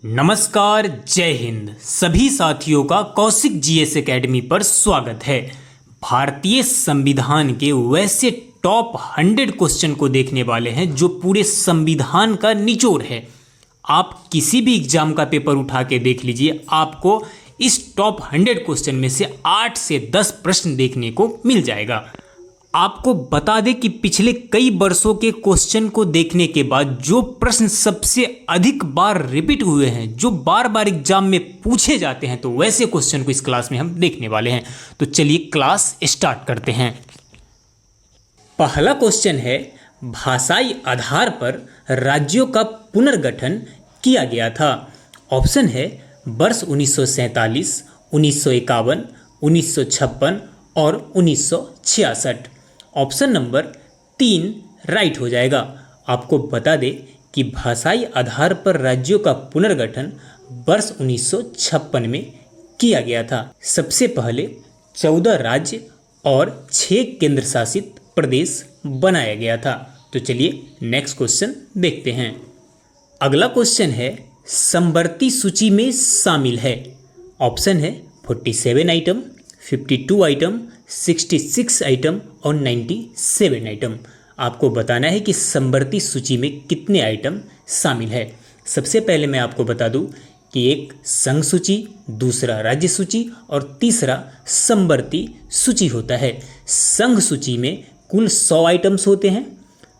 नमस्कार, जय हिंद। सभी साथियों का कौशिक जीएस एकेडमी पर स्वागत है। भारतीय संविधान के वैसे टॉप 100 क्वेश्चन को देखने वाले हैं जो पूरे संविधान का निचोड़ है। आप किसी भी एग्जाम का पेपर उठा के देख लीजिए, आपको इस टॉप 100 क्वेश्चन में से 8 से 10 प्रश्न देखने को मिल जाएगा। आपको बता दें कि पिछले कई वर्षों के क्वेश्चन को देखने के बाद जो प्रश्न सबसे अधिक बार रिपीट हुए हैं, जो बार बार एग्जाम में पूछे जाते हैं, तो वैसे क्वेश्चन को इस क्लास में हम देखने वाले हैं। तो चलिए क्लास स्टार्ट करते हैं। पहला क्वेश्चन है, भाषाई आधार पर राज्यों का पुनर्गठन किया गया था। ऑप्शन है वर्ष 1947, 1951, 1956 और 1966। ऑप्शन नंबर 3 राइट हो जाएगा। आपको बता दें कि भाषाई आधार पर राज्यों का पुनर्गठन वर्ष 1956 में किया गया था। सबसे पहले 14 राज्य और 6 केंद्र शासित प्रदेश बनाया गया था। तो चलिए नेक्स्ट क्वेश्चन देखते हैं। अगला क्वेश्चन है, समवर्ती सूची में शामिल है। ऑप्शन है 47 आइटम, 52 आइटम, 66 आइटम और 97 आइटम। आपको बताना है कि समवर्ती सूची में कितने आइटम शामिल है। सबसे पहले मैं आपको बता दूं कि एक संघ सूची, दूसरा राज्य सूची और तीसरा समवर्ती सूची होता है। संघ सूची में कुल 100 आइटम्स होते हैं,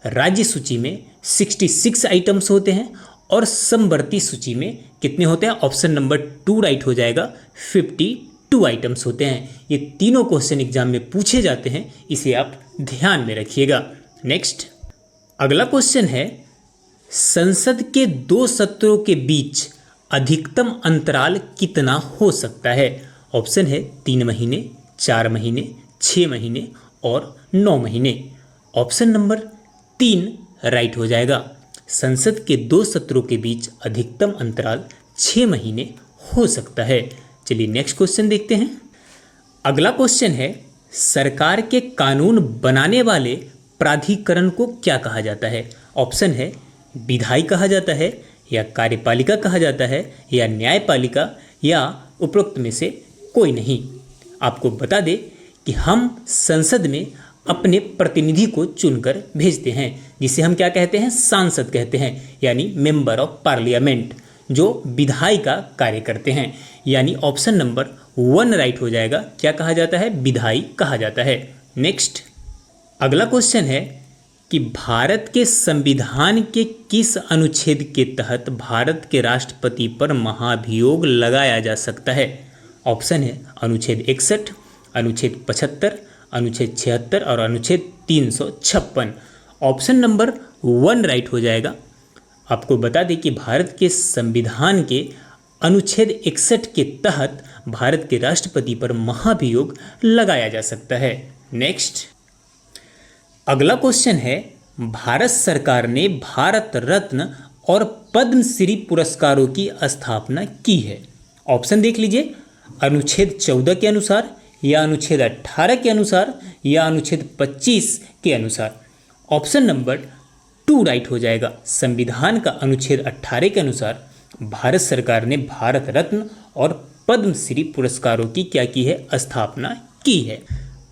राज्य सूची में 66 आइटम्स होते हैं और समवर्ती सूची में कितने होते हैं? ऑप्शन नंबर 2 राइट हो जाएगा, 52 आइटम्स होते हैं। ये तीनों क्वेश्चन एग्जाम में पूछे जाते हैं, इसे आप ध्यान में रखिएगा। नेक्स्ट, अगला क्वेश्चन है, संसद के 2 सत्रों के बीच अधिकतम अंतराल कितना हो सकता है? ऑप्शन है 3 महीने, 4 महीने, 6 महीने और 9 महीने। ऑप्शन नंबर 3 राइट हो जाएगा। संसद के 2 सत्रों के बीच अधिकतम अंतराल 6 महीने हो सकता है। चलिए नेक्स्ट क्वेश्चन देखते हैं। अगला क्वेश्चन है, सरकार के कानून बनाने वाले प्राधिकरण को क्या कहा जाता है? ऑप्शन है विधायी कहा जाता है, या कार्यपालिका कहा जाता है, या न्यायपालिका, या उपरोक्त में से कोई नहीं। आपको बता दें कि हम संसद में अपने प्रतिनिधि को चुनकर भेजते हैं, जिसे हम क्या कहते हैं? सांसद कहते हैं, यानी मेंबर ऑफ पार्लियामेंट, जो विधायी का कार्य करते हैं। यानी ऑप्शन नंबर 1 राइट हो जाएगा। क्या कहा जाता है? विधायी कहा जाता है। नेक्स्ट, अगला क्वेश्चन है कि भारत के संविधान के किस अनुच्छेद के तहत भारत के राष्ट्रपति पर महाभियोग लगाया जा सकता है? ऑप्शन है अनुच्छेद 61, अनुच्छेद 75, अनुच्छेद 76 और अनुच्छेद 356। ऑप्शन नंबर 1 राइट हो जाएगा। आपको बता दें कि भारत के संविधान के अनुच्छेद 61 के तहत भारत के राष्ट्रपति पर महाभियोग लगाया जा सकता है। नेक्स्ट, अगला क्वेश्चन है, भारत सरकार ने भारत रत्न और पद्मश्री पुरस्कारों की स्थापना की है। ऑप्शन देख लीजिए, अनुच्छेद 14 के अनुसार, या अनुच्छेद 18 के अनुसार, या अनुच्छेद 25 के अनुसार। ऑप्शन नंबर 2 राइट हो जाएगा। संविधान का अनुच्छेद 18 के अनुसार भारत सरकार ने भारत रत्न और पद्मश्री पुरस्कारों की क्या की है? स्थापना की है।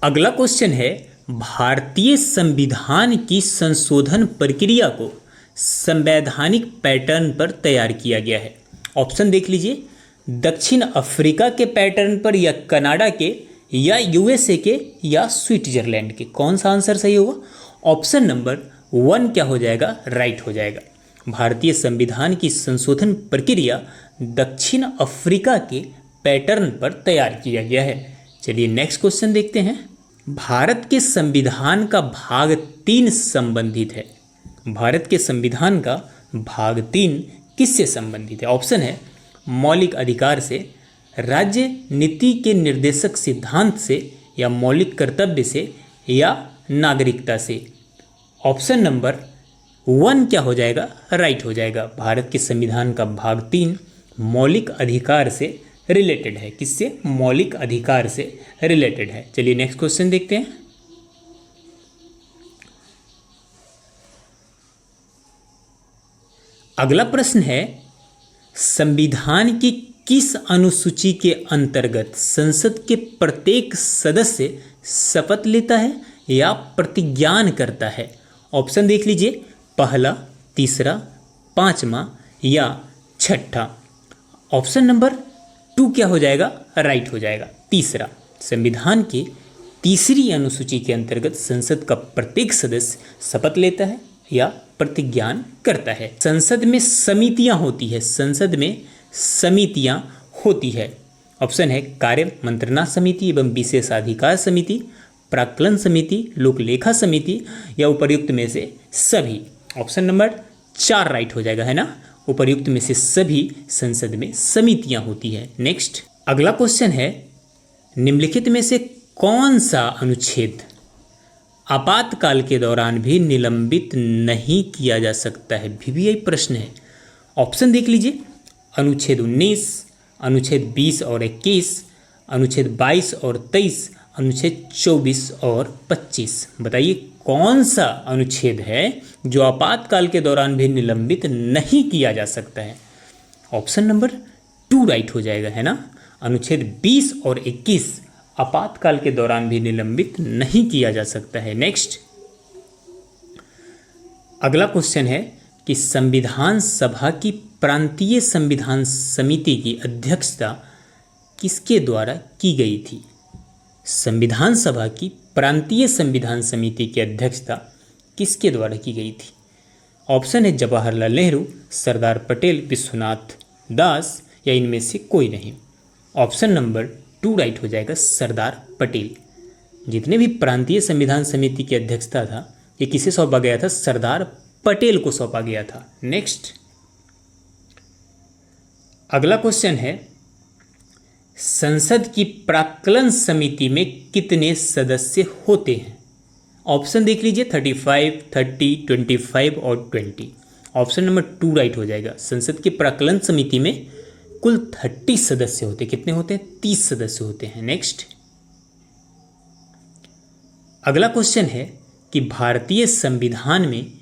अगला क्वेश्चन है, भारतीय संविधान की संशोधन प्रक्रिया को संवैधानिक पैटर्न पर तैयार किया गया है। ऑप्शन देख लीजिए, दक्षिण अफ्रीका के पैटर्न पर, या कनाडा के, या यूएसए के, या स्विट्जरलैंड के। कौन सा आंसर सही होगा? ऑप्शन नंबर 1 क्या हो जाएगा? राइट हो जाएगा। भारतीय संविधान की संशोधन प्रक्रिया दक्षिण अफ्रीका के पैटर्न पर तैयार किया गया है। चलिए नेक्स्ट क्वेश्चन देखते हैं। भारत के संविधान का भाग 3 संबंधित है। भारत के संविधान का भाग 3 किससे संबंधित है? ऑप्शन है मौलिक अधिकार से, राज्य नीति के निर्देशक सिद्धांत से, या मौलिक कर्तव्य से, या नागरिकता से। ऑप्शन नंबर 1 क्या हो जाएगा? राइट हो जाएगा। भारत के संविधान का भाग 3 मौलिक अधिकार से रिलेटेड है। किससे? मौलिक अधिकार से रिलेटेड है। चलिए नेक्स्ट क्वेश्चन देखते हैं। अगला प्रश्न है, संविधान की किस अनुसूची के अंतर्गत संसद के प्रत्येक सदस्य शपथ लेता है या प्रतिज्ञान करता है? ऑप्शन देख लीजिए, पहला, तीसरा, पांचवा या छठा। ऑप्शन नंबर 2 क्या हो जाएगा? राइट हो जाएगा, तीसरा। संविधान के तीसरी अनुसूची के अंतर्गत संसद का प्रत्येक सदस्य शपथ लेता है या प्रतिज्ञान करता है। संसद में समितियां होती है, संसद में समितियां होती है। ऑप्शन है कार्य मंत्रणा समिति एवं विशेषाधिकार समिति, प्राक्कलन समिति, लोक लेखा समिति या उपर्युक्त में से सभी। ऑप्शन नंबर 4 राइट हो जाएगा, है ना। उपर्युक्त में से सभी संसद में समितियां होती है। नेक्स्ट अगला क्वेश्चन है, निम्नलिखित में से कौन सा अनुच्छेद आपातकाल के दौरान भी निलंबित नहीं किया जा सकता है? VVI प्रश्न है। ऑप्शन देख लीजिए, अनुच्छेद 19, अनुच्छेद 20 और 21, अनुच्छेद 22 और 23, अनुच्छेद 24 और 25। बताइए कौन सा अनुच्छेद है जो आपातकाल के दौरान भी निलंबित नहीं किया जा सकता है? ऑप्शन नंबर 2 राइट हो जाएगा, है ना। अनुच्छेद 20 और 21 आपातकाल के दौरान भी निलंबित नहीं किया जा सकता है। नेक्स्ट अगला क्वेश्चन है कि संविधान सभा की प्रांतीय संविधान समिति की अध्यक्षता किसके द्वारा की गई थी? संविधान सभा की प्रांतीय संविधान समिति की अध्यक्षता किसके द्वारा की गई थी? ऑप्शन है जवाहरलाल नेहरू, सरदार पटेल, विश्वनाथ दास या इनमें से कोई नहीं। ऑप्शन नंबर 2 राइट हो जाएगा, सरदार पटेल। जितने भी प्रांतीय संविधान समिति की अध्यक्षता था ये किसे सौंपा गया था? सरदार पटेल को सौंपा गया था। नेक्स्ट अगला क्वेश्चन है, संसद की प्राक्कलन समिति में कितने सदस्य होते हैं? ऑप्शन देख लीजिए, 35, 30, 25 और 20। ऑप्शन नंबर 2 राइट हो जाएगा। संसद की प्राक्कलन समिति में कुल 30 सदस्य होते। कितने होते हैं? 30 सदस्य होते हैं। नेक्स्ट अगला क्वेश्चन है कि भारतीय संविधान में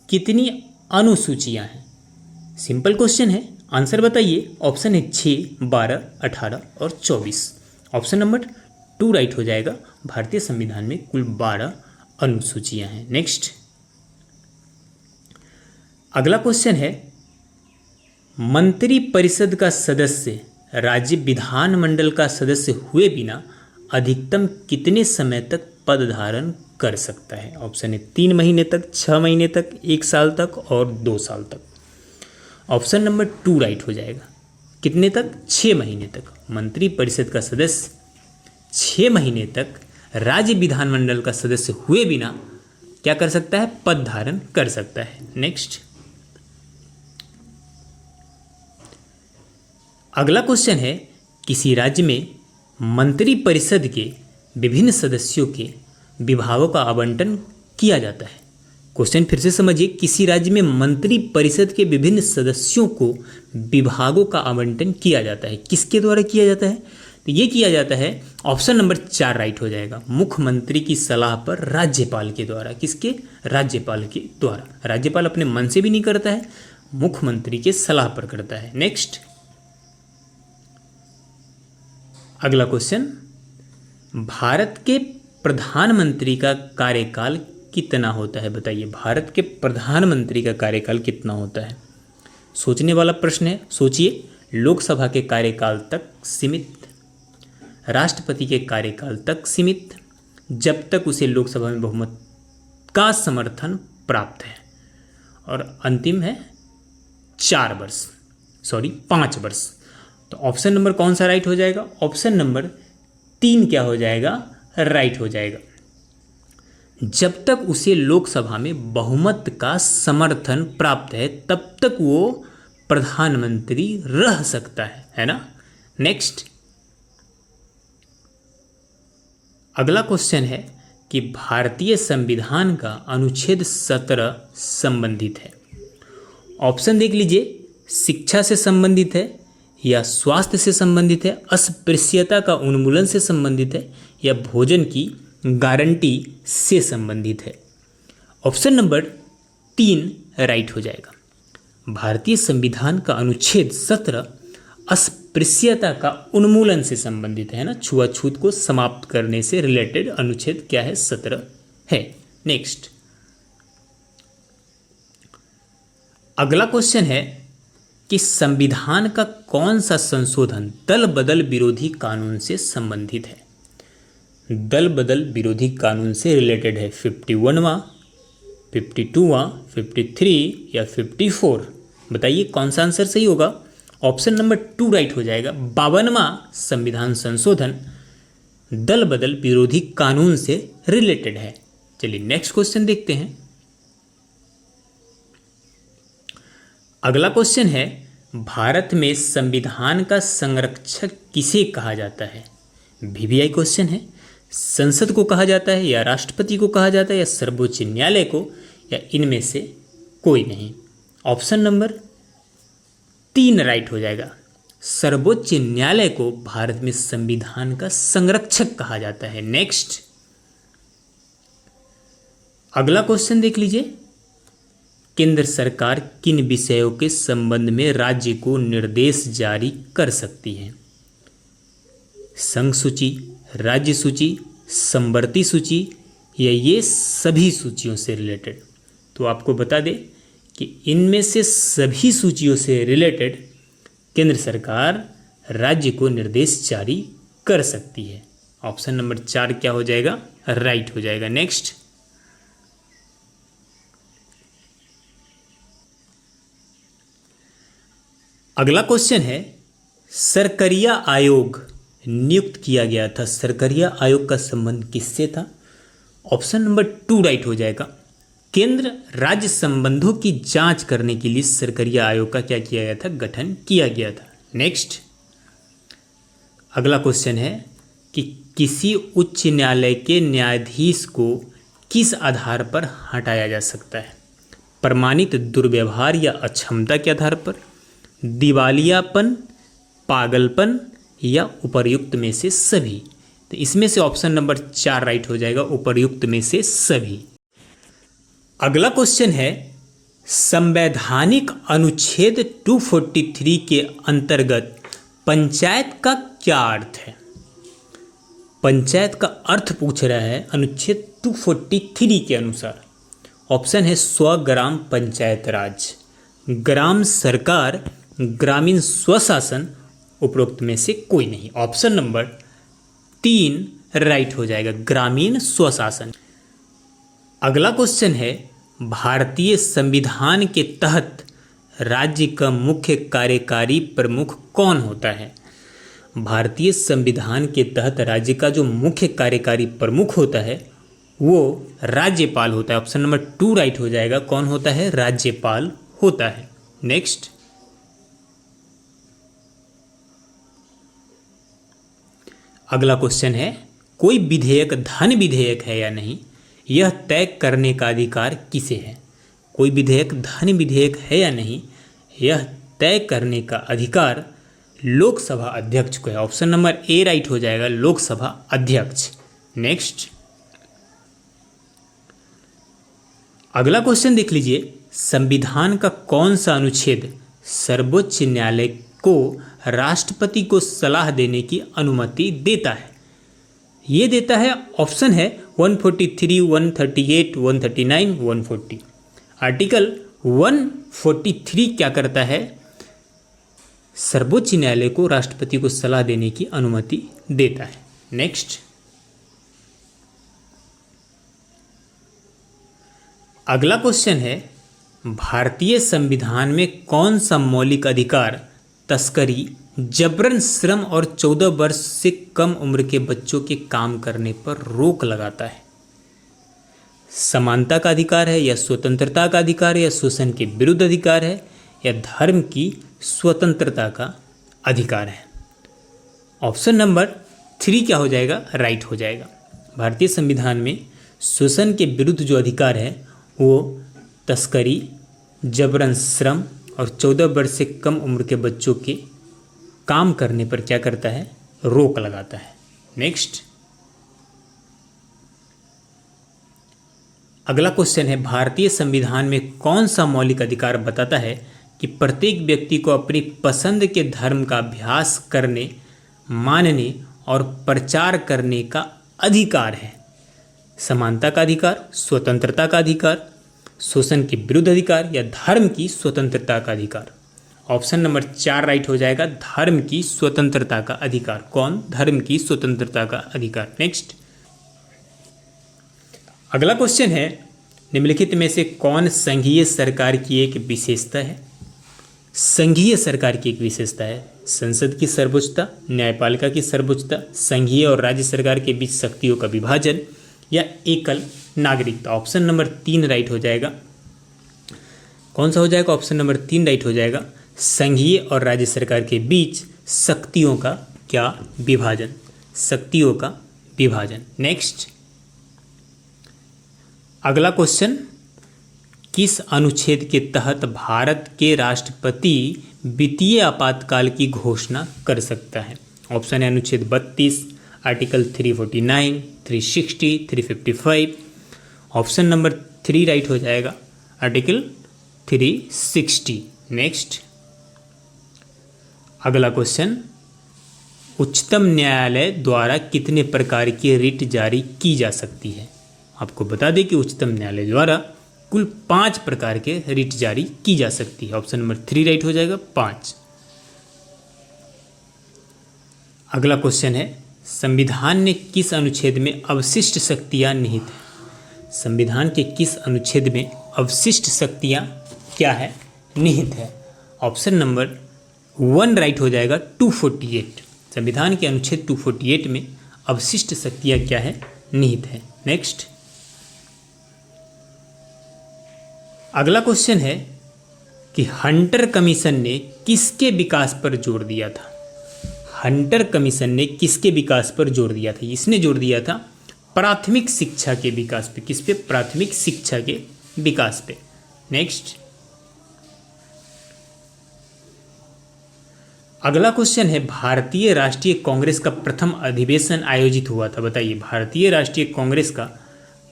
कितनी अनुसूचियां हैं? सिंपल क्वेश्चन है, आंसर बताइए। ऑप्शन है 6, 12, 18 और 24। ऑप्शन नंबर 2 राइट हो जाएगा। भारतीय संविधान में कुल 12 अनुसूचियां हैं। नेक्स्ट अगला क्वेश्चन है, मंत्रि परिषद का सदस्य राज्य विधानमंडल का सदस्य हुए बिना अधिकतम कितने समय तक पद धारण कर सकता है? ऑप्शन है 3 महीने तक, 6 महीने तक, 1 साल तक और 2 साल तक। ऑप्शन नंबर 2 राइट हो जाएगा। कितने तक? 6 महीने तक। मंत्रि परिषद का सदस्य 6 महीने तक राज्य विधानमंडल का सदस्य हुए बिना क्या कर सकता है? पद धारण कर सकता है। नेक्स्ट अगला क्वेश्चन है, किसी राज्य में मंत्रि परिषद के विभिन्न सदस्यों के विभागों का आवंटन किया जाता है। क्वेश्चन फिर से समझिए, किसी राज्य में मंत्रि परिषद के विभिन्न सदस्यों को विभागों का आवंटन किया जाता है। किसके द्वारा किया जाता है? तो ये किया जाता है, ऑप्शन नंबर 4 राइट हो जाएगा, मुख्यमंत्री की सलाह पर राज्यपाल के द्वारा। किसके? राज्यपाल के द्वारा। राज्यपाल अपने मन से भी नहीं करता है, मुख्यमंत्री के सलाह पर करता है। नेक्स्ट अगला क्वेश्चन, भारत के प्रधानमंत्री का कार्यकाल कितना होता है? बताइए, भारत के प्रधानमंत्री का कार्यकाल कितना होता है? सोचने वाला प्रश्न है। सोचिए, लोकसभा के कार्यकाल तक सीमित, राष्ट्रपति के कार्यकाल तक सीमित, जब तक उसे लोकसभा में बहुमत का समर्थन प्राप्त है, और अंतिम है 5 वर्ष। तो ऑप्शन नंबर कौन सा राइट हो जाएगा? ऑप्शन नंबर 3 क्या हो जाएगा? राइट हो जाएगा। जब तक उसे लोकसभा में बहुमत का समर्थन प्राप्त है तब तक वो प्रधानमंत्री रह सकता है ना। नेक्स्ट अगला क्वेश्चन है कि भारतीय संविधान का अनुच्छेद 17 संबंधित है। ऑप्शन देख लीजिए, शिक्षा से संबंधित है या स्वास्थ्य से संबंधित है, अस्पृश्यता का उन्मूलन से संबंधित है या भोजन की गारंटी से संबंधित है। ऑप्शन नंबर 3 राइट हो जाएगा। भारतीय संविधान का अनुच्छेद 17 अस्पृश्यता का उन्मूलन से संबंधित है ना, छुआछूत को समाप्त करने से रिलेटेड अनुच्छेद क्या है, 17 है। नेक्स्ट अगला क्वेश्चन है कि संविधान का कौन सा संशोधन दल बदल विरोधी कानून से संबंधित है। दल बदल विरोधी कानून से रिलेटेड है 51वां, 52वां, 53 या 54। बताइए कौन सा आंसर सही होगा। ऑप्शन नंबर 2 राइट हो जाएगा। 52वां संविधान संशोधन दल बदल विरोधी कानून से रिलेटेड है। चलिए नेक्स्ट क्वेश्चन देखते हैं। अगला क्वेश्चन है, भारत में संविधान का संरक्षक किसे कहा जाता है। वीवीआई क्वेश्चन है। संसद को कहा जाता है या राष्ट्रपति को कहा जाता है या सर्वोच्च न्यायालय को या इनमें से कोई नहीं। ऑप्शन नंबर 3 राइट हो जाएगा। सर्वोच्च न्यायालय को भारत में संविधान का संरक्षक कहा जाता है। नेक्स्ट अगला क्वेश्चन देख लीजिए। केंद्र सरकार किन विषयों के संबंध में राज्य को निर्देश जारी कर सकती है। संघ सूची, राज्य सूची, समवर्ती सूची या ये सभी सूचियों से रिलेटेड। तो आपको बता दें कि इनमें से सभी सूचियों से रिलेटेड केंद्र सरकार राज्य को निर्देश जारी कर सकती है। ऑप्शन नंबर 4 क्या हो जाएगा, राइट हो जाएगा। नेक्स्ट अगला क्वेश्चन है, सरकरिया आयोग नियुक्त किया गया था। सरकरिया आयोग का संबंध किससे था। ऑप्शन नंबर 2 राइट हो जाएगा। केंद्र राज्य संबंधों की जांच करने के लिए सरकरिया आयोग का क्या किया गया था, गठन किया गया था। नेक्स्ट अगला क्वेश्चन है कि किसी उच्च न्यायालय के न्यायाधीश को किस आधार पर हटाया जा सकता है। प्रमाणित दुर्व्यवहार या अक्षमता के आधार पर, दिवालियापन, पागलपन या उपर्युक्त में से सभी। तो इसमें से ऑप्शन नंबर 4 राइट हो जाएगा, उपर्युक्त में से सभी। अगला क्वेश्चन है, संवैधानिक अनुच्छेद 243 के अंतर्गत पंचायत का क्या अर्थ है। पंचायत का अर्थ पूछ रहा है अनुच्छेद 243 के अनुसार। ऑप्शन है स्वग्राम पंचायत राज, ग्राम सरकार, ग्रामीण स्वशासन, उपरोक्त में से कोई नहीं। ऑप्शन नंबर 3 राइट हो जाएगा, ग्रामीण स्वशासन। अगला क्वेश्चन है, भारतीय संविधान के तहत राज्य का मुख्य कार्यकारी प्रमुख कौन होता है। भारतीय संविधान के तहत राज्य का जो मुख्य कार्यकारी प्रमुख होता है वो राज्यपाल होता है। ऑप्शन नंबर 2 राइट हो जाएगा। कौन होता है, राज्यपाल होता है। नेक्स्ट अगला क्वेश्चन है, कोई विधेयक धन विधेयक है या नहीं, यह तय करने का अधिकार किसे है। कोई विधेयक धन विधेयक है या नहीं, यह तय करने का अधिकार लोकसभा अध्यक्ष को है। ऑप्शन नंबर ए राइट हो जाएगा, लोकसभा अध्यक्ष। नेक्स्ट अगला क्वेश्चन देख लीजिए, संविधान का कौन सा अनुच्छेद सर्वोच्च न्यायालय को राष्ट्रपति को सलाह देने की अनुमति देता है। ये देता है, ऑप्शन है 143, 138, 139, 140। आर्टिकल 143 क्या करता है, सर्वोच्च न्यायालय को राष्ट्रपति को सलाह देने की अनुमति देता है। नेक्स्ट अगला क्वेश्चन है, भारतीय संविधान में कौन सा मौलिक अधिकार तस्करी, जबरन श्रम और 14 वर्ष से कम उम्र के बच्चों के काम करने पर रोक लगाता है। समानता का अधिकार है या स्वतंत्रता का अधिकार है या शोषण के विरुद्ध अधिकार है या धर्म की स्वतंत्रता का अधिकार है। ऑप्शन नंबर 3 क्या हो जाएगा, राइट हो जाएगा। भारतीय संविधान में शोषण के विरुद्ध जो अधिकार है वो तस्करी, जबरन श्रम और 14 वर्ष से कम उम्र के बच्चों के काम करने पर क्या करता है, रोक लगाता है। नेक्स्ट अगला क्वेश्चन है, भारतीय संविधान में कौन सा मौलिक अधिकार बताता है कि प्रत्येक व्यक्ति को अपनी पसंद के धर्म का अभ्यास करने, मानने और प्रचार करने का अधिकार है। समानता का अधिकार, स्वतंत्रता का अधिकार, शोषण के विरुद्ध अधिकार या धर्म की स्वतंत्रता का अधिकार। ऑप्शन नंबर 4 राइट हो जाएगा, धर्म की स्वतंत्रता का अधिकार। कौन? धर्म की स्वतंत्रता का अधिकार। नेक्स्ट, अगला क्वेश्चन है, निम्नलिखित में से कौन संघीय सरकार की एक विशेषता है? संघीय सरकार की एक विशेषता है संसद की सर्वोच्चता, न्यायपालिका की सर्वोच्चता, संघीय और राज्य सरकार के बीच शक्तियों का विभाजन या एकल नागरिकता। ऑप्शन नंबर 3 राइट हो जाएगा। कौन सा हो जाएगा? ऑप्शन नंबर 3 राइट हो जाएगा, संघीय और राज्य सरकार के बीच शक्तियों का क्या विभाजन? शक्तियों का विभाजन। नेक्स्ट, अगला क्वेश्चन, किस अनुच्छेद के तहत भारत के राष्ट्रपति वित्तीय आपातकाल की घोषणा कर सकता है? ऑप्शन है अनुच्छेद 32, आर्टिकल 349, 360, 355। ऑप्शन नंबर 3 राइट हो जाएगा, आर्टिकल 360। नेक्स्ट, अगला क्वेश्चन, उच्चतम न्यायालय द्वारा कितने प्रकार की रिट जारी की जा सकती है? आपको बता दें कि उच्चतम न्यायालय द्वारा कुल 5 प्रकार के रिट जारी की जा सकती है। ऑप्शन नंबर 3 राइट हो जाएगा, 5। अगला क्वेश्चन है, संविधान ने किस अनुच्छेद में अवशिष्ट शक्तियां निहित है? संविधान के किस अनुच्छेद में अवशिष्ट शक्तियां क्या है? निहित है। ऑप्शन नंबर 1 राइट हो जाएगा, 248। संविधान के अनुच्छेद 248 में अवशिष्ट शक्तियां क्या है? निहित है। नेक्स्ट, अगला क्वेश्चन है कि हंटर कमीशन ने किसके विकास पर जोर दिया था? हंटर कमीशन ने किसके विकास पर जोर दिया था? इसने जोर दिया था प्राथमिक शिक्षा के विकास पे। किस पे? प्राथमिक शिक्षा के विकास पे। नेक्स्ट, अगला क्वेश्चन है, भारतीय राष्ट्रीय कांग्रेस का प्रथम अधिवेशन आयोजित हुआ था। बताइए, भारतीय राष्ट्रीय कांग्रेस का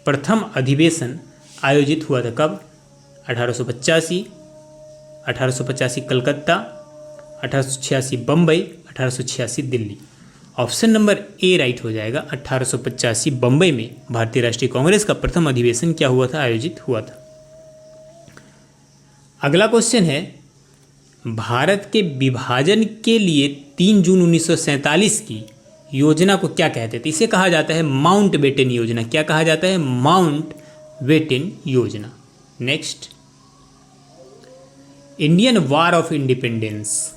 प्रथम अधिवेशन आयोजित हुआ था कब? 1885, 1885 Calcutta, 1886 Bombay, 1886 Delhi. Option number A right हो जाएगा, 1885 बम्बई में भारतीय राष्ट्रीय कांग्रेस का प्रथम अधिवेशन क्या हुआ था? आयोजित हुआ था। अगला क्वेश्चन है, भारत के विभाजन के लिए 3 जून 1947 की योजना को क्या कहते थे? इसे कहा जाता है माउंट बेटन योजना। क्या कहा जाता है? माउंट बेटन योजना। Next, Indian war of independence.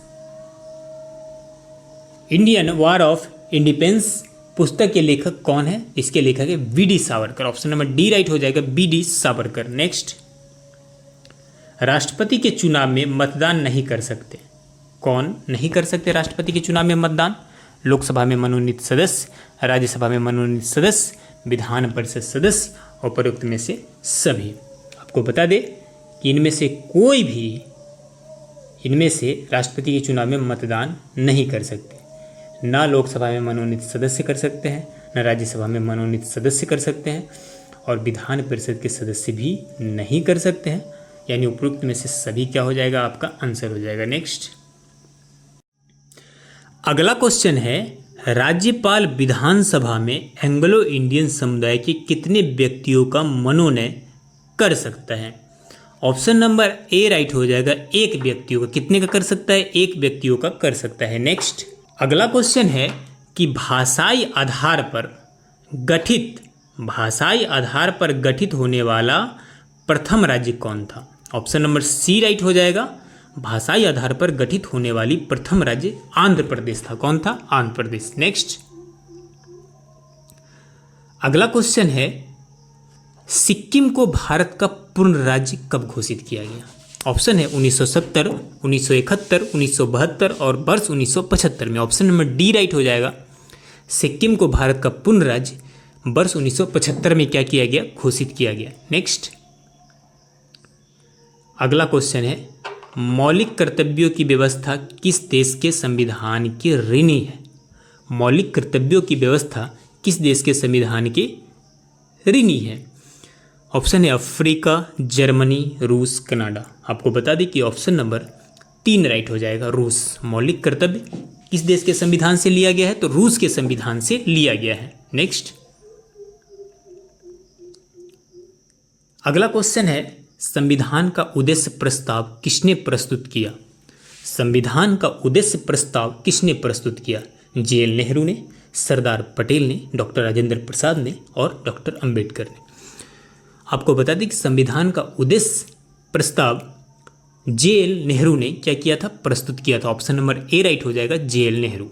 Indian war of independence पुस्तक के लेखक कौन है? इसके लेखक है VD. Savarkar. Option number D right हो जाएगा, वी.डी. सावरकर। नेक्स्ट, राष्ट्रपति के चुनाव में मतदान नहीं कर सकते। कौन नहीं कर सकते राष्ट्रपति के चुनाव में मतदान? लोकसभा में मनोनीत सदस्य, राज्यसभा में मनोनीत सदस्य, विधान परिषद सदस्य और उपरोक्त में से सभी। आपको बता दें कि इनमें से कोई भी राष्ट्रपति के चुनाव में मतदान नहीं कर सकते। ना लोकसभा में मनोनीत सदस्य कर सकते हैं, न राज्यसभा में मनोनीत सदस्य कर सकते हैं और विधान परिषद के सदस्य भी नहीं कर सकते हैं। यानी उपरोक्त में से सभी क्या हो जाएगा? आपका आंसर हो जाएगा। नेक्स्ट, अगला क्वेश्चन है, राज्यपाल विधानसभा में एंग्लो इंडियन समुदाय के कितने व्यक्तियों का मनोनयन कर सकता है? ऑप्शन नंबर ए राइट हो जाएगा, 1 व्यक्तियों का। कितने का कर सकता है? 1 व्यक्तियों का कर सकता है। नेक्स्ट, अगला क्वेश्चन है कि भाषाई आधार पर गठित होने वाला प्रथम राज्य कौन था? ऑप्शन नंबर सी राइट हो जाएगा, भाषाई आधार पर गठित होने वाली प्रथम राज्य आंध्र प्रदेश था। कौन था? आंध्र प्रदेश। नेक्स्ट, अगला क्वेश्चन है, सिक्किम को भारत का पूर्ण राज्य कब घोषित किया गया? ऑप्शन है 1970, 1971, 1972 और वर्ष 1975 में। ऑप्शन नंबर डी राइट हो जाएगा, सिक्किम को भारत का पूर्ण राज्य वर्ष 1975 में क्या किया गया? घोषित किया गया। नेक्स्ट, अगला क्वेश्चन है, मौलिक कर्तव्यों की व्यवस्था किस देश के संविधान की ऋणी है? मौलिक कर्तव्यों की व्यवस्था किस देश के संविधान के ऋणी है? ऑप्शन है अफ्रीका, जर्मनी, रूस, कनाडा। आपको बता दें कि ऑप्शन नंबर 3 राइट हो जाएगा। रूस। मौलिक कर्तव्य किस देश के संविधान से लिया गया है? तो रूस के संविधान से लिया गया है। नेक्स्ट, अगला क्वेश्चन है, संविधान का उद्देश्य प्रस्ताव किसने प्रस्तुत किया? संविधान का उद्देश्य प्रस्ताव किसने प्रस्तुत किया? JL नेहरू ने, सरदार पटेल ने, डॉक्टर राजेंद्र प्रसाद ने और डॉक्टर अंबेडकर ने। आपको बता दें कि संविधान का उद्देश्य प्रस्ताव JL नेहरू ने क्या किया था? प्रस्तुत किया था। ऑप्शन नंबर ए राइट हो जाएगा, JL नेहरू।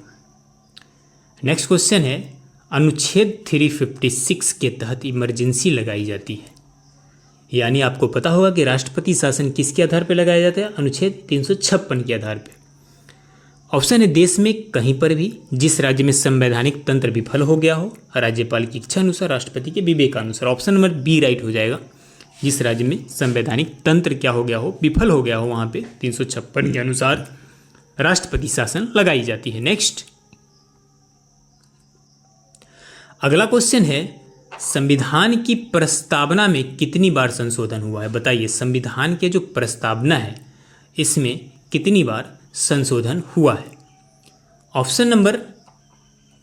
नेक्स्ट क्वेश्चन है, अनुच्छेद 356 के तहत इमरजेंसी लगाई जाती है, यानी आपको पता होगा कि राष्ट्रपति शासन किसके आधार पर लगाया जाता है? अनुच्छेद 356 के आधार पर। ऑप्शन है, देश में कहीं पर भी जिस राज्य में संवैधानिक तंत्र विफल हो गया हो, राज्यपाल की इच्छा अनुसार, राष्ट्रपति के विवेकानुसार। ऑप्शन नंबर बी राइट हो जाएगा, जिस राज्य में संवैधानिक तंत्र क्या हो गया हो? विफल हो गया हो, वहां पे 356 के अनुसार राष्ट्रपति शासन लगाई जाती है। नेक्स्ट, अगला क्वेश्चन है, संविधान की प्रस्तावना में कितनी बार संशोधन हुआ है? बताइए, संविधान के जो प्रस्तावना है इसमें कितनी बार संशोधन हुआ है? ऑप्शन नंबर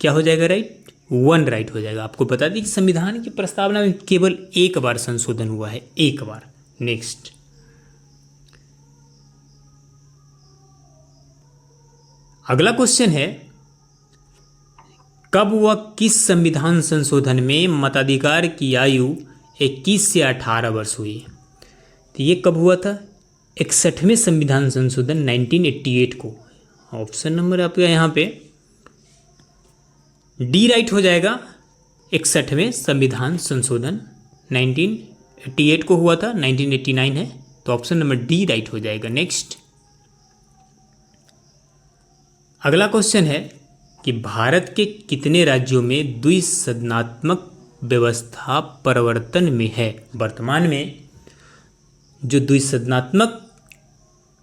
क्या हो जाएगा? राइट, 1 राइट हो जाएगा। आपको बता दें कि संविधान की प्रस्तावना में केवल 1 बार संशोधन हुआ है, 1 बार। नेक्स्ट, अगला क्वेश्चन है, कब व किस संविधान संशोधन में मताधिकार की आयु 21 से 18 वर्ष हुई? तो ये कब हुआ था? 61वें संविधान संशोधन 1988 को। ऑप्शन नंबर आपका यहाँ पे डी राइट हो जाएगा। 61वें संविधान संशोधन 1988 को हुआ था, 1989 है, तो ऑप्शन नंबर डी राइट हो जाएगा। नेक्स्ट, अगला क्वेश्चन है कि भारत के कितने राज्यों में द्विसदनात्मक व्यवस्था प्रवर्तन में है? वर्तमान में जो द्विसदनात्मक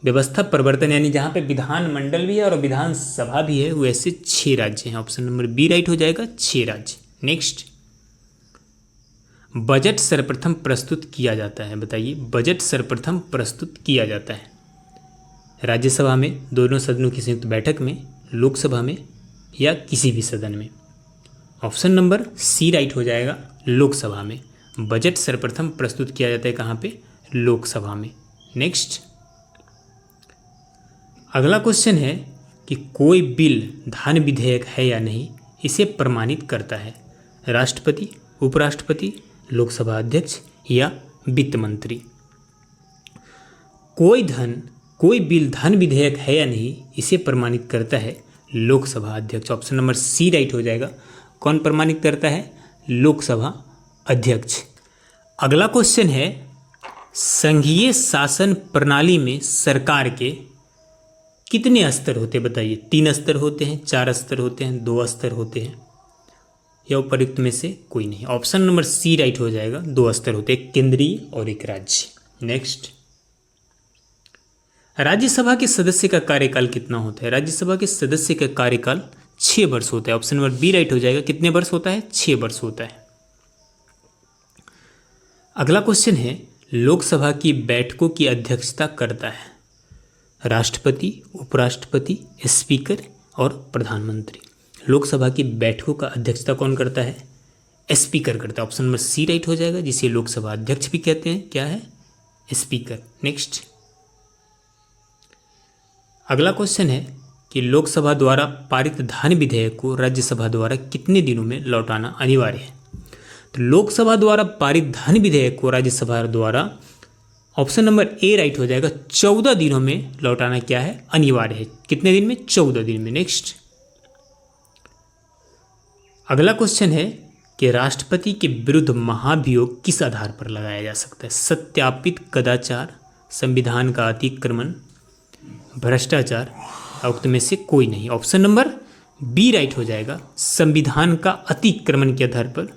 व्यवस्था प्रवर्तन, यानी जहाँ पे विधानमंडल भी है और विधानसभा भी है, वैसे 6 राज्य हैं। ऑप्शन नंबर बी राइट हो जाएगा, 6 राज्य। नेक्स्ट, बजट सर्वप्रथम प्रस्तुत किया जाता है। बताइए, बजट सर्वप्रथम प्रस्तुत किया जाता है राज्यसभा में, दोनों सदनों की संयुक्त बैठक में, लोकसभा में या किसी भी सदन में? ऑप्शन नंबर सी राइट हो जाएगा, लोकसभा में। बजट सर्वप्रथम प्रस्तुत किया जाता है कहाँ पे? लोकसभा में। नेक्स्ट, अगला क्वेश्चन है कि कोई बिल धन विधेयक है या नहीं, इसे प्रमाणित करता है राष्ट्रपति, उपराष्ट्रपति, लोकसभा अध्यक्ष या वित्त मंत्री? कोई बिल धन विधेयक है या नहीं, इसे प्रमाणित करता है लोकसभा अध्यक्ष। ऑप्शन नंबर सी राइट हो जाएगा। कौन प्रमाणित करता है? लोकसभा अध्यक्ष। अगला क्वेश्चन है, संघीय शासन प्रणाली में सरकार के कितने स्तर होते हैं? बताइए, 3 स्तर होते हैं, 4 स्तर होते हैं, 2 स्तर होते हैं, या उपर्युक्त में से कोई नहीं? ऑप्शन नंबर सी राइट हो जाएगा, 2 स्तर होते हैं, केंद्रीय और एक राज्य। नेक्स्ट, राज्यसभा के सदस्य का कार्यकाल कितना होता है? राज्यसभा के सदस्य का कार्यकाल 6 वर्ष होता है। ऑप्शन नंबर बी राइट हो जाएगा। कितने वर्ष होता है? 6 वर्ष होता है। अगला क्वेश्चन है, लोकसभा की बैठकों की अध्यक्षता करता है राष्ट्रपति, उपराष्ट्रपति, स्पीकर और प्रधानमंत्री। लोकसभा की बैठकों का अध्यक्षता कौन करता है? स्पीकर करता है। ऑप्शन नंबर सी राइट हो जाएगा, जिसे लोकसभा अध्यक्ष भी कहते हैं। क्या है? स्पीकर। नेक्स्ट, अगला क्वेश्चन है कि लोकसभा द्वारा पारित धन विधेयक को राज्यसभा द्वारा कितने दिनों में लौटाना अनिवार्य है? तो लोकसभा द्वारा पारित धन विधेयक को राज्यसभा द्वारा, ऑप्शन नंबर ए राइट हो जाएगा, 14 दिनों में लौटाना क्या है? अनिवार्य है। कितने दिन में? 14 दिन में। नेक्स्ट, अगला क्वेश्चन है कि राष्ट्रपति के विरुद्ध महाभियोग किस आधार पर लगाया जा सकता है? सत्यापित कदाचार, संविधान का अतिक्रमण, भ्रष्टाचार, उक्त में से कोई नहीं? ऑप्शन नंबर बी राइट हो जाएगा, संविधान का अतिक्रमण के आधार पर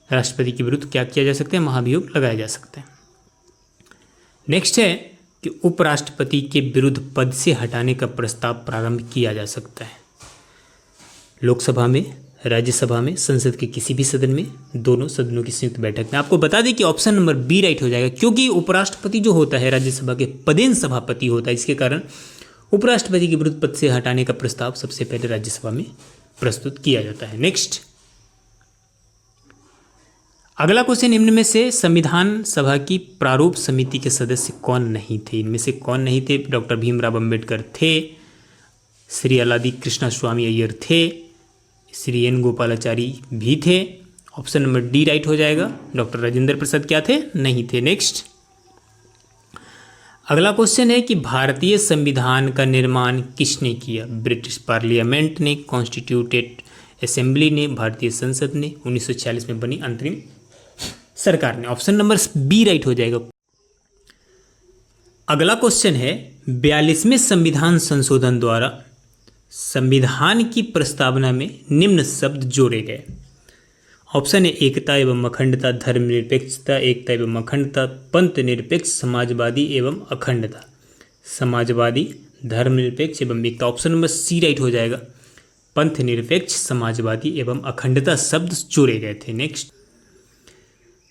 राष्ट्रपति के विरुद्ध क्या किया जा सकता है? महाभियोग लगाया जा सकता है। नेक्स्ट है कि उपराष्ट्रपति के विरुद्ध पद से हटाने का प्रस्ताव प्रारंभ किया जा सकता है लोकसभा में, राज्यसभा में, संसद के किसी भी सदन में, दोनों सदनों की संयुक्त बैठक में। आपको बता दें कि ऑप्शन नंबर बी राइट हो जाएगा, क्योंकि उपराष्ट्रपति जो होता है राज्यसभा के पदेन सभापति होता है, इसके कारण उपराष्ट्रपति के विरुद्ध पद से हटाने का प्रस्ताव सबसे पहले राज्यसभा में प्रस्तुत किया जाता है। नेक्स्ट, अगला क्वेश्चन, इनमें में से संविधान सभा की प्रारूप समिति के सदस्य कौन नहीं थे? इनमें से कौन नहीं थे? डॉक्टर भीमराव अंबेडकर थे, श्री अलादी कृष्णा स्वामी अय्यर थे, श्री एन गोपालाचारी भी थे। ऑप्शन नंबर डी राइट हो जाएगा। डॉक्टर राजेंद्र प्रसाद क्या थे? नहीं थे। नेक्स्ट, अगला क्वेश्चन है कि भारतीय संविधान का निर्माण किसने किया? ब्रिटिश पार्लियामेंट ने, कॉन्स्टिट्यूटेड असेंबली ने, भारतीय संसद ने, 1946 में बनी अंतरिम सरकार ने। ऑप्शन नंबर बी राइट हो जाएगा। अगला क्वेश्चन है 42वें संविधान संशोधन द्वारा संविधान की प्रस्तावना में निम्न शब्द जोड़े गए। ऑप्शन है एकता एवं अखंडता, धर्मनिरपेक्षता, एकता एवं अखंडता, पंथ निरपेक्ष, समाजवादी एवं अखंडता। समाजवादी, धर्मनिरपेक्ष एवं एकता। ऑप्शन नंबर सी राइट हो जाएगा। पंथ निरपेक्ष, समाजवादी एवं अखंडता शब्द जोड़े गए थे। नेक्स्ट,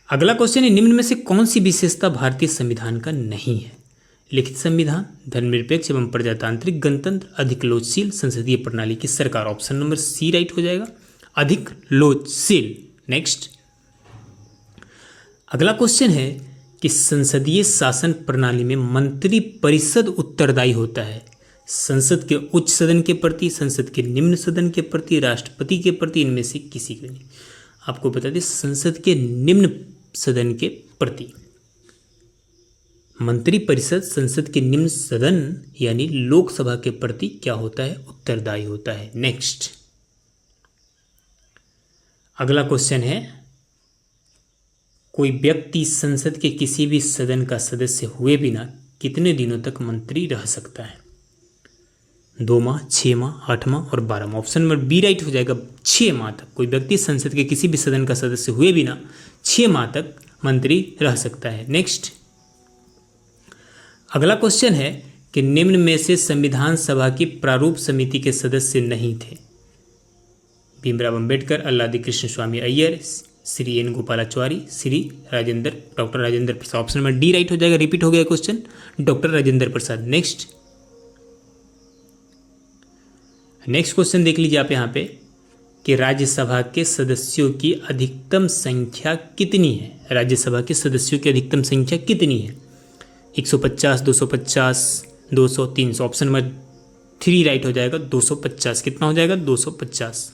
अगला क्वेश्चन है निम्न में से कौन सी विशेषता भारतीय संविधान का नहीं है? लिखित संविधान, धर्मनिरपेक्ष एवं प्रजातांत्रिक गणतंत्र, अधिक लोचशील संसदीय प्रणाली की सरकार। ऑप्शन नंबर सी राइट हो जाएगा, अधिक लोचशील। नेक्स्ट, अगला क्वेश्चन है कि संसदीय शासन प्रणाली में मंत्री परिषद उत्तरदायी होता है संसद के उच्च सदन के प्रति, संसद के निम्न सदन के प्रति, राष्ट्रपति के प्रति, इनमें से किसी के नहीं। आपको बता दें संसद के निम्न सदन के प्रति। मंत्री परिषद संसद के निम्न सदन यानी लोकसभा के प्रति क्या होता है? उत्तरदायी होता है। नेक्स्ट, अगला क्वेश्चन है कोई व्यक्ति संसद के किसी भी सदन का सदस्य हुए बिना कितने दिनों तक मंत्री रह सकता है? 2 माह, 6 माह, 8 माह और 12 माह। ऑप्शन नंबर बी राइट हो जाएगा, 6 माह तक। कोई व्यक्ति संसद के किसी भी सदन का सदस्य हुए बिना 6 माह तक मंत्री रह सकता है। नेक्स्ट, अगला क्वेश्चन है कि निम्न में से संविधान सभा की प्रारूप समिति के सदस्य नहीं थे? भीमराव अंबेडकर, अल्लादी कृष्ण स्वामी Iyer, Shri N Gopalachari, Shri doctor Rajendra Prasad. Option number D right हो जाएगा। रिपीट हो गया question, doctor Rajendra Prasad. Next question देख लीजिए आप यहाँ पे कि राज्यसभा के सदस्यों की अधिकतम संख्या कितनी है? राज्यसभा के सदस्यों की अधिकतम संख्या कितनी है? 150, 250, 200, 300। ऑप्शन नंबर 3 राइट हो जाएगा, 250। कितना हो जाएगा? 250।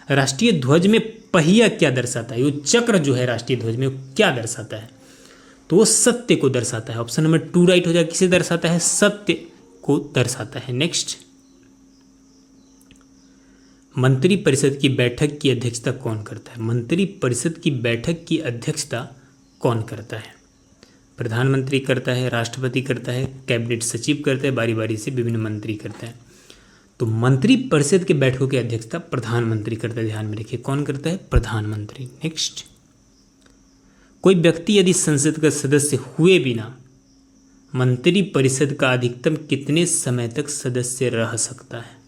राष्ट्रीय ध्वज में पहिया क्या दर्शाता है? वो चक्र जो है राष्ट्रीय ध्वज में वो क्या दर्शाता है? तो वो सत्य को दर्शाता है। ऑप्शन नंबर 2 राइट हो जाएगा। किसे दर्शाता है? सत्य को दर्शाता है। नेक्स्ट, मंत्री परिषद की बैठक की अध्यक्षता कौन करता है? मंत्री परिषद की बैठक की अध्यक्षता कौन करता है? प्रधानमंत्री करता है, राष्ट्रपति करता है, कैबिनेट सचिव करता है, बारी बारी से विभिन्न मंत्री करते हैं। तो मंत्री परिषद के बैठकों की अध्यक्षता प्रधानमंत्री करता है। ध्यान में रखिए, कौन करता है? प्रधानमंत्री। नेक्स्ट, कोई व्यक्ति यदि संसद का सदस्य हुए बिना मंत्री परिषद का अधिकतम कितने समय तक सदस्य रह सकता है?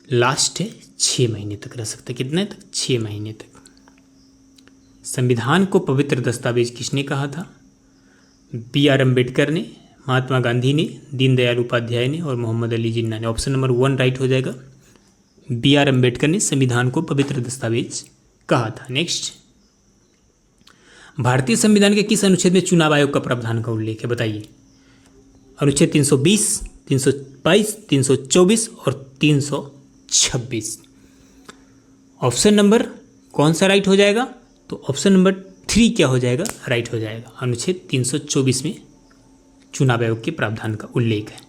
लास्ट है 6 महीने तक रह सकता है। कितने तक? 6 महीने तक। संविधान को पवित्र दस्तावेज किसने कहा था? B.R. अम्बेडकर ने, महात्मा गांधी ने, दीनदयाल उपाध्याय ने और मोहम्मद अली जिन्ना ने। ऑप्शन नंबर 1 राइट हो जाएगा। B.R. अम्बेडकर ने संविधान को पवित्र दस्तावेज कहा था। नेक्स्ट, भारतीय संविधान के किस अनुच्छेद में चुनाव आयोग का प्रावधान का उल्लेख है? बताइए। अनुच्छेद 320, 322, 324 और 326। ऑप्शन नंबर कौन सा राइट हो जाएगा? तो ऑप्शन नंबर 3 क्या हो जाएगा? राइट हो जाएगा। अनुच्छेद 324 में चुनाव आयोग के प्रावधान का उल्लेख है।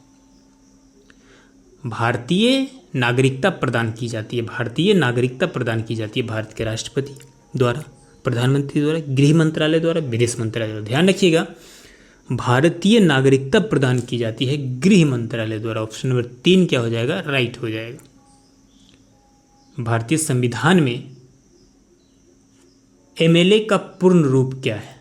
भारतीय नागरिकता प्रदान की जाती है। भारतीय नागरिकता प्रदान की जाती है भारत के राष्ट्रपति द्वारा, प्रधानमंत्री द्वारा, गृह मंत्रालय द्वारा, विदेश मंत्रालय द्वारा। ध्यान रखिएगा, भारतीय नागरिकता प्रदान की जाती है गृह मंत्रालय द्वारा। ऑप्शन नंबर 3 क्या हो जाएगा? राइट हो जाएगा। भारतीय संविधान में एमएलए का पूर्ण रूप क्या है?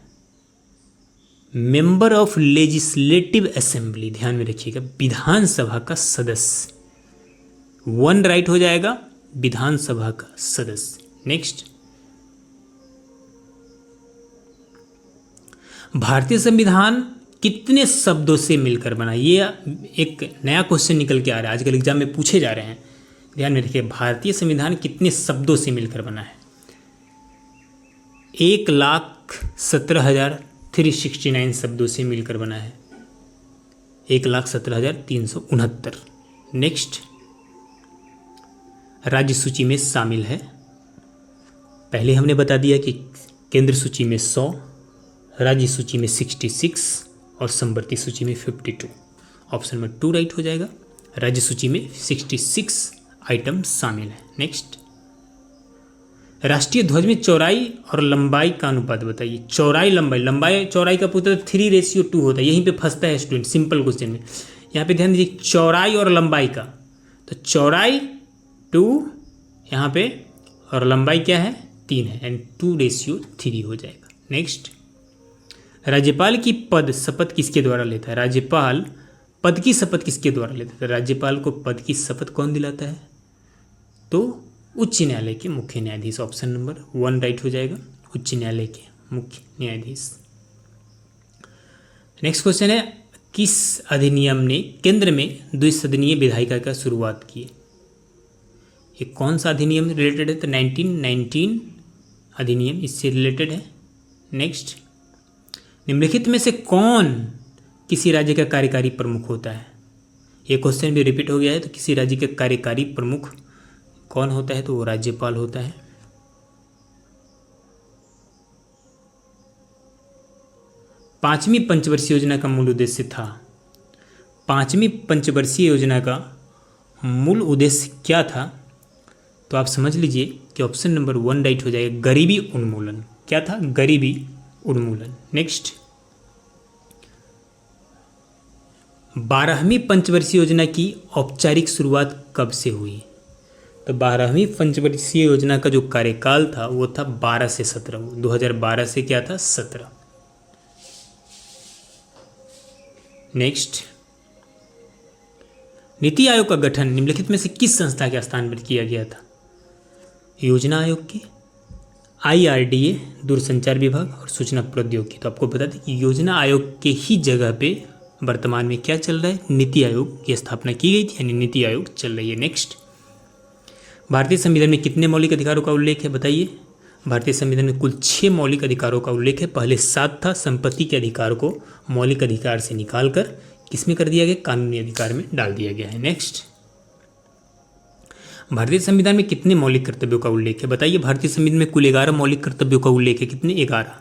Member of legislative assembly. ध्यान में रखिएगा, विधानसभा का सदस्य। 1 राइट हो जाएगा। विधानसभा का सदस्य। नेक्स्ट, भारतीय संविधान कितने शब्दों से मिलकर बना? ये एक नया क्वेश्चन निकल के आ रहा है, आजकल एग्जाम में पूछे जा रहे हैं। ध्यान में रखिए, भारतीय संविधान कितने शब्दों से मिलकर बना है? 1,17,369 शब्दों से मिलकर बना है, 1,17,369। नेक्स्ट, राज्य सूची में शामिल है। पहले हमने बता दिया कि केंद्र सूची में 100, राज्य सूची में 66 और समवर्ती सूची में 52। ऑप्शन नंबर 2 राइट हो जाएगा। राज्य सूची में 66 आइटम शामिल है। नेक्स्ट, राष्ट्रीय ध्वज में चौड़ाई और लंबाई का अनुपात बताइए। चौड़ाई लंबाई चौड़ाई का पूछता है 3:2 होता है, यहीं पे फंसता है स्टूडेंट सिंपल क्वेश्चन में। यहाँ पे ध्यान दीजिए, चौड़ाई और लंबाई का, तो चौड़ाई 2 यहाँ पे और लंबाई क्या है 3 है, एंड 2:3 हो जाएगा। नेक्स्ट, राज्यपाल की पद शपथ किसके द्वारा लेता है? राज्यपाल पद की शपथ किसके द्वारा लेता है? राज्यपाल को पद की शपथ कौन दिलाता है? तो उच्च न्यायालय के मुख्य न्यायाधीश। ऑप्शन नंबर 1 राइट हो जाएगा, उच्च न्यायालय के मुख्य न्यायाधीश। नेक्स्ट क्वेश्चन है, किस अधिनियम ने केंद्र में द्विसदनीय विधायिका का शुरुआत की? ये कौन सा अधिनियम रिलेटेड है? तो 1919 अधिनियम इससे रिलेटेड है। नेक्स्ट, निम्नलिखित में से कौन किसी राज्य का कार्यकारी प्रमुख होता है? ये क्वेश्चन भी रिपीट हो गया है। तो किसी राज्य का कार्यकारी प्रमुख कौन होता है? तो वो राज्यपाल होता है। पांचवी पंचवर्षीय योजना का मूल उद्देश्य था। पांचवी पंचवर्षीय योजना का मूल उद्देश्य क्या था? तो आप समझ लीजिए कि ऑप्शन नंबर 1 राइट हो जाएगा, गरीबी उन्मूलन। क्या था? गरीबी उन्मूलन। नेक्स्ट, 12वीं पंचवर्षीय योजना की औपचारिक शुरुआत कब से हुई? तो 12वीं पंचवर्षीय योजना का जो कार्यकाल था वो था 12 से 17, 2012 से क्या था 17। नेक्स्ट, नीति आयोग का गठन निम्नलिखित में से किस संस्था के स्थान पर किया गया था? योजना आयोग के, IRDA दूरसंचार विभाग और सूचना प्रौद्योगिकी। तो आपको बता दें कि योजना आयोग के ही जगह पे वर्तमान में क्या चल रहा है? नीति आयोग की स्थापना की गई थी, यानी नीति आयोग चल रही है। नेक्स्ट, भारतीय संविधान में कितने मौलिक अधिकारों का उल्लेख है? बताइए। भारतीय संविधान में कुल 6 मौलिक अधिकारों का उल्लेख है। पहले 7 था। संपत्ति के अधिकार को मौलिक अधिकार से निकालकर किसमें कर दिया गया? कानूनी अधिकार में डाल दिया गया है। नेक्स्ट, भारतीय संविधान में कितने मौलिक कर्तव्यों का उल्लेख है? बताइए। भारतीय संविधान में कुल 11 मौलिक कर्तव्यों का उल्लेख है। कितने? 11।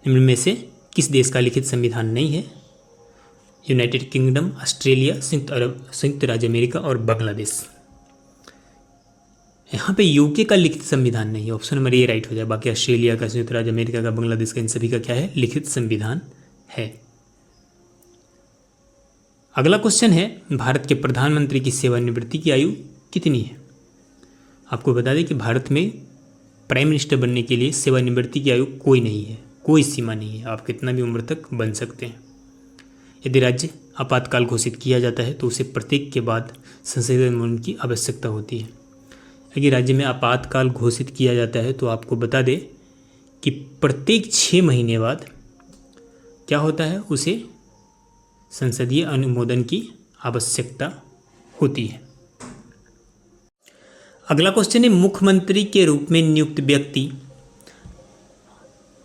इनमें में से किस देश का लिखित संविधान नहीं है? यूनाइटेड किंगडम, ऑस्ट्रेलिया, संयुक्त राज्य अमेरिका और बांग्लादेश। यहाँ पे यूके का लिखित संविधान नहीं है। ऑप्शन नंबर ए राइट हो जाए। बाकी ऑस्ट्रेलिया का, संयुक्त राज्य अमेरिका का, बांग्लादेश का, इन सभी का क्या है? लिखित संविधान है। अगला क्वेश्चन है, भारत के प्रधानमंत्री की सेवानिवृत्ति की आयु कितनी है? आपको बता दें कि भारत में प्राइम मिनिस्टर बनने के लिए सेवानिवृत्ति की आयु कोई नहीं है, कोई सीमा नहीं है। आप कितना भी उम्र तक बन सकते हैं। यदि राज्य आपातकाल घोषित किया जाता है तो उसे प्रत्येक के बाद संशोधन होने की आवश्यकता होती है। यदि राज्य में आपातकाल घोषित किया जाता है तो आपको बता दें कि प्रत्येक 6 महीने बाद क्या होता है? उसे संसदीय अनुमोदन की आवश्यकता होती है। अगला क्वेश्चन है, मुख्यमंत्री के रूप में नियुक्त व्यक्ति।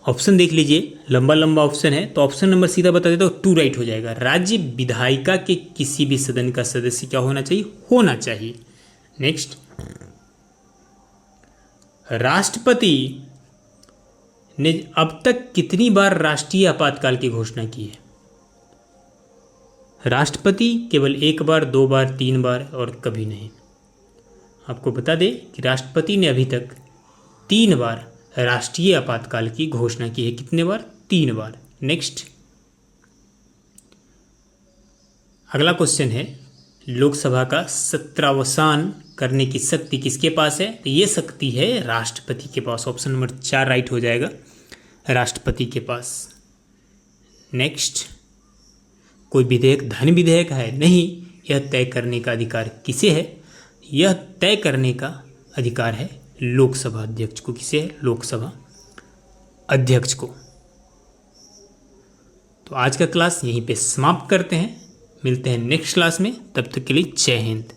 ऑप्शन देख लीजिए, लंबा लंबा ऑप्शन है। तो ऑप्शन नंबर सीधा बता देता हूँ, 2 राइट हो जाएगा। राज्य विधायिका के किसी भी सदन का सदस्य क्या होना चाहिए? होना चाहिए। नेक्स्ट, राष्ट्रपति ने अब तक कितनी बार राष्ट्रीय आपातकाल की घोषणा की है? राष्ट्रपति केवल 1 बार, 2 बार, 3 बार और कभी नहीं। आपको बता दें कि राष्ट्रपति ने अभी तक 3 बार राष्ट्रीय आपातकाल की घोषणा की है। कितने बार? 3 बार। नेक्स्ट, अगला क्वेश्चन है, लोकसभा का सत्रावसान करने की शक्ति किसके पास है? तो ये शक्ति है राष्ट्रपति के पास। ऑप्शन नंबर 4 राइट हो जाएगा, राष्ट्रपति के पास। नेक्स्ट, कोई विधेयक धन विधेयक है? नहीं, यह तय करने का अधिकार किसे है? यह तय करने का अधिकार है लोकसभा अध्यक्ष को। किसे है? लोकसभा अध्यक्ष को। तो आज का क्लास यहीं पे समाप्त करते हैं, मिलते हैं नेक्स्ट क्लास में, तब तक के लिए जय हिंद।